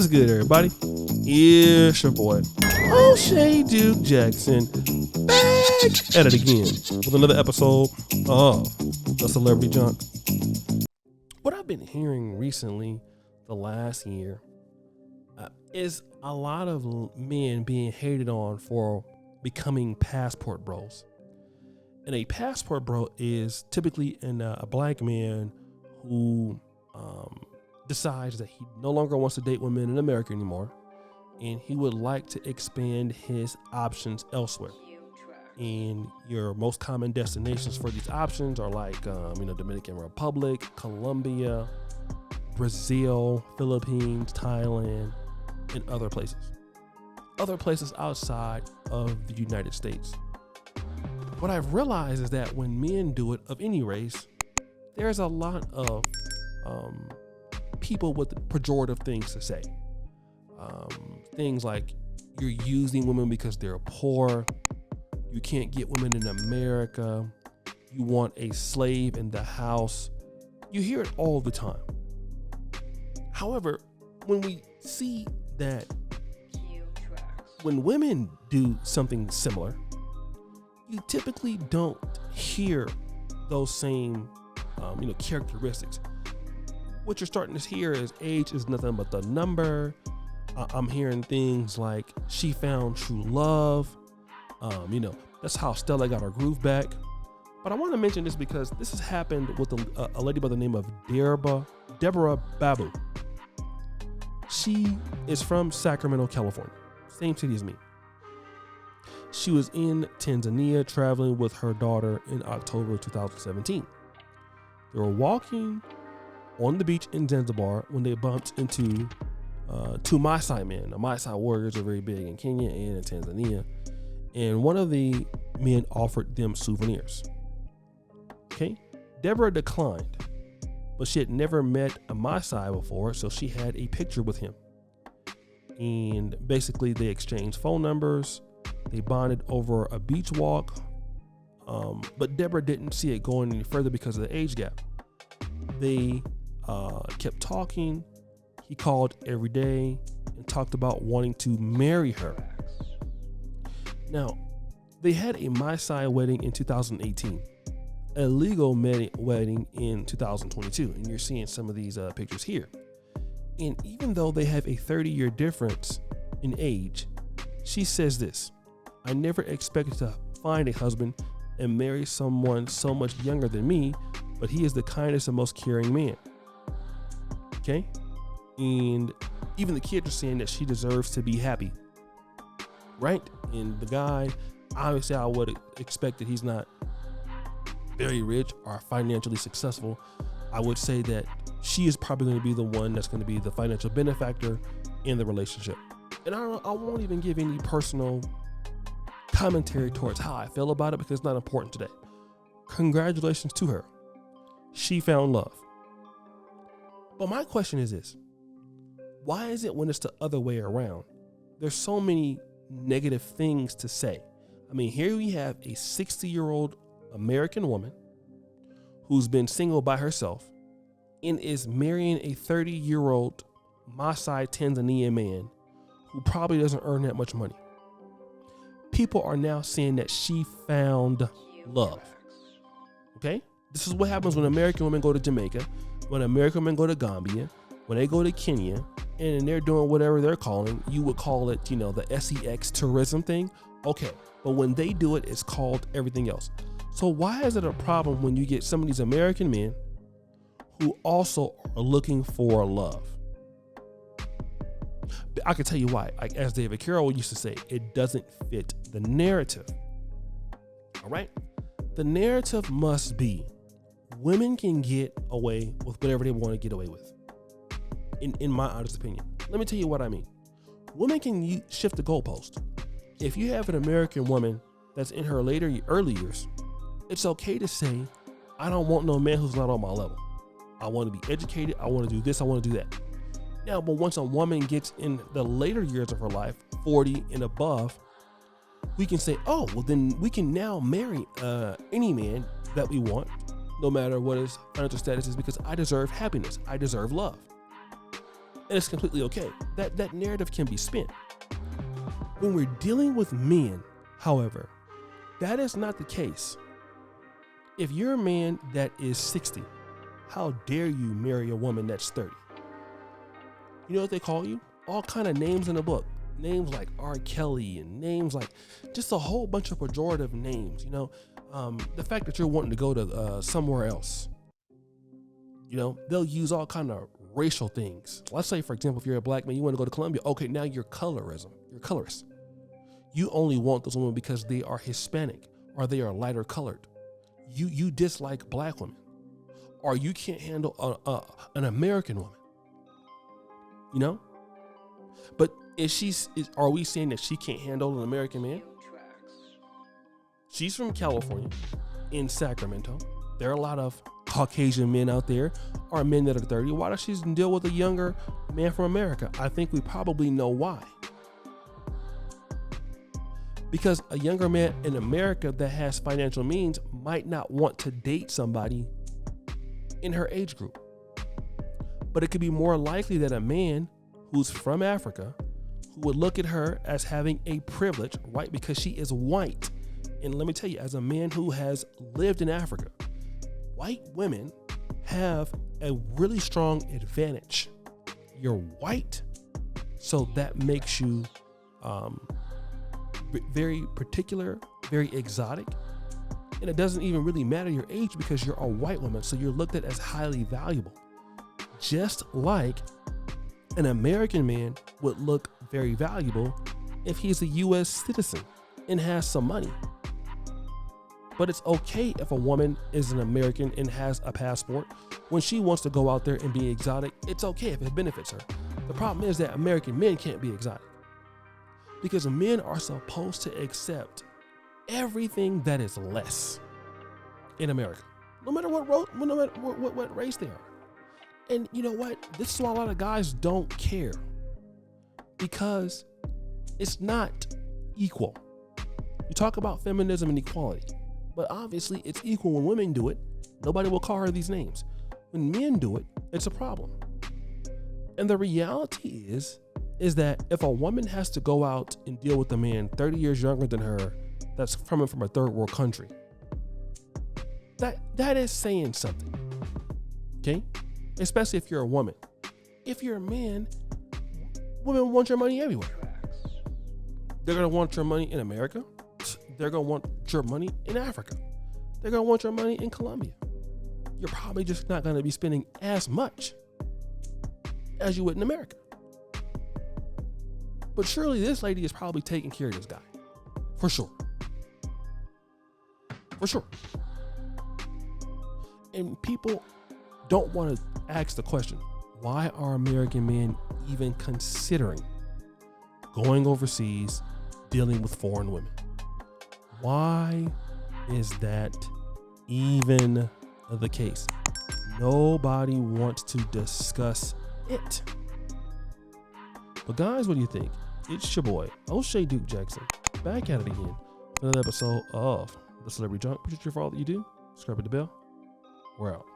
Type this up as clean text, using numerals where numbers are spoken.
What's good, everybody? It's your boy, O'Shea Duke Jackson, back at it again with another episode of The Celebrity Junk. What I've been hearing recently, the last year, is a lot of men being hated on for becoming passport bros. And a passport bro is typically a black man who decides that he no longer wants to date women in America anymore, and he would like to expand his options elsewhere. And your most common destinations for these options are like, Dominican Republic, Colombia, Brazil, Philippines, Thailand, and other places. Other places outside of the United States. What I've realized is that when men do it, of any race, there's a lot of people with pejorative things to say. Things like, you're using women because they're poor, you can't get women in America, you want a slave in the house. You hear it all the time. However, when we see that when women do something similar, you typically don't hear those same characteristics. What you're starting to hear is age is nothing but the number. I'm hearing things like, she found true love. That's how Stella got her groove back. But I want to mention this because this has happened with a lady by the name of Deborah Babu. She is from Sacramento, California, same city as me. She was in Tanzania traveling with her daughter in October 2017. They were walking on the beach in Zanzibar when they bumped into two Maasai men. The Maasai warriors are very big in Kenya and in Tanzania. And one of the men offered them souvenirs. Okay. Deborah declined, but she had never met a Maasai before, so she had a picture with him. And basically they exchanged phone numbers. They bonded over a beach walk. But Deborah didn't see it going any further because of the age gap. They kept talking. He called every day and talked about wanting to marry her. Now, they had a Maasai wedding in 2018, a legal wedding in 2022, and you're seeing some of these pictures here. And even though they have a 30-year difference in age, she says this: I never expected to find a husband and marry someone so much younger than me, but he is the kindest and most caring man. Okay? And even the kids are saying that she deserves to be happy. Right? And the guy, obviously I would expect that he's not very rich or financially successful. I would say that she is probably going to be the one that's going to be the financial benefactor in the relationship. And I won't even give any personal commentary towards how I feel about it because it's not important today. Congratulations to her. She found love. But my question is this: why is it when it's the other way around, there's so many negative things to say? I mean, here we have a 60-year-old American woman who's been single by herself and is marrying a 30-year-old Maasai Tanzanian man who probably doesn't earn that much money. People are now saying that she found love. Okay? This is what happens when American women go to Jamaica, when American women go to Gambia, when they go to Kenya, and they're doing whatever they're calling, you would call it, the SEX tourism thing. Okay. But when they do it, it's called everything else. So why is it a problem when you get some of these American men who also are looking for love? I can tell you why. Like, as David Carroll used to say, it doesn't fit the narrative. All right. The narrative must be women can get away with whatever they want to get away with. In my honest opinion, let me tell you what I mean. Women can shift the goalpost. If you have an American woman that's in her early years, it's okay to say, I don't want no man who's not on my level. I want to be educated. I want to do this. I want to do that. Now, but once a woman gets in the later years of her life, 40 and above, we can say, oh, well, then we can now marry any man that we want, no matter what his financial status is, because I deserve happiness. I deserve love. And it's completely okay. That narrative can be spin. When we're dealing with men, however, that is not the case. If you're a man that is 60, how dare you marry a woman that's 30? You know what they call you? All kind of names in the book. Names like R. Kelly and names like just a whole bunch of pejorative names. You know, the fact that you're wanting to go to somewhere else. You know, they'll use all kind of racial things. Let's say, for example, if you're a black man, you want to go to Colombia. Okay, now you're colorism. You're colorist. You only want those women because they are Hispanic or they are lighter colored. You dislike black women, or you can't handle an American woman. You know, but are we saying that she can't handle an American man? She's from California, in Sacramento. There are a lot of Caucasian men out there, or men that are 30. Why does she deal with a younger man from America? I think we probably know why. Because a younger man in America that has financial means might not want to date somebody in her age group. But it could be more likely that a man who's from Africa who would look at her as having a privilege, right? Because she is white. And let me tell you, as a man who has lived in Africa, white women have a really strong advantage. You're white, so that makes you very particular, very exotic. And it doesn't even really matter your age because you're a white woman, so you're looked at as highly valuable. Just like an American man would look very valuable if he's a US citizen and has some money. But it's okay if a woman is an American and has a passport. When she wants to go out there and be exotic, it's okay if it benefits her. The problem is that American men can't be exotic because men are supposed to accept everything that is less in America, no matter what race they are. And you know what? This is why a lot of guys don't care, because it's not equal. You talk about feminism and equality, but obviously it's equal when women do it. Nobody will call her these names. When men do it, it's a problem. And the reality is that if a woman has to go out and deal with a man 30 years younger than her that's coming from a third world country, that is saying something. Okay? Especially if you're a woman. If you're a man, women want your money everywhere. They're going to want your money in America. They're going to want your money in Africa. They're going to want your money in Colombia. You're probably just not going to be spending as much as you would in America. But surely this lady is probably taking care of this guy. For sure. For sure. And people don't want to ask the question, why are American men even considering going overseas, dealing with foreign women? Why is that even the case? Nobody wants to discuss it. But guys, what do you think? It's your boy, O'Shea Duke Jackson, back at it again. Another episode of The Celebrity Junk. Appreciate you for all that you do. Subscribe to the bell. We're out.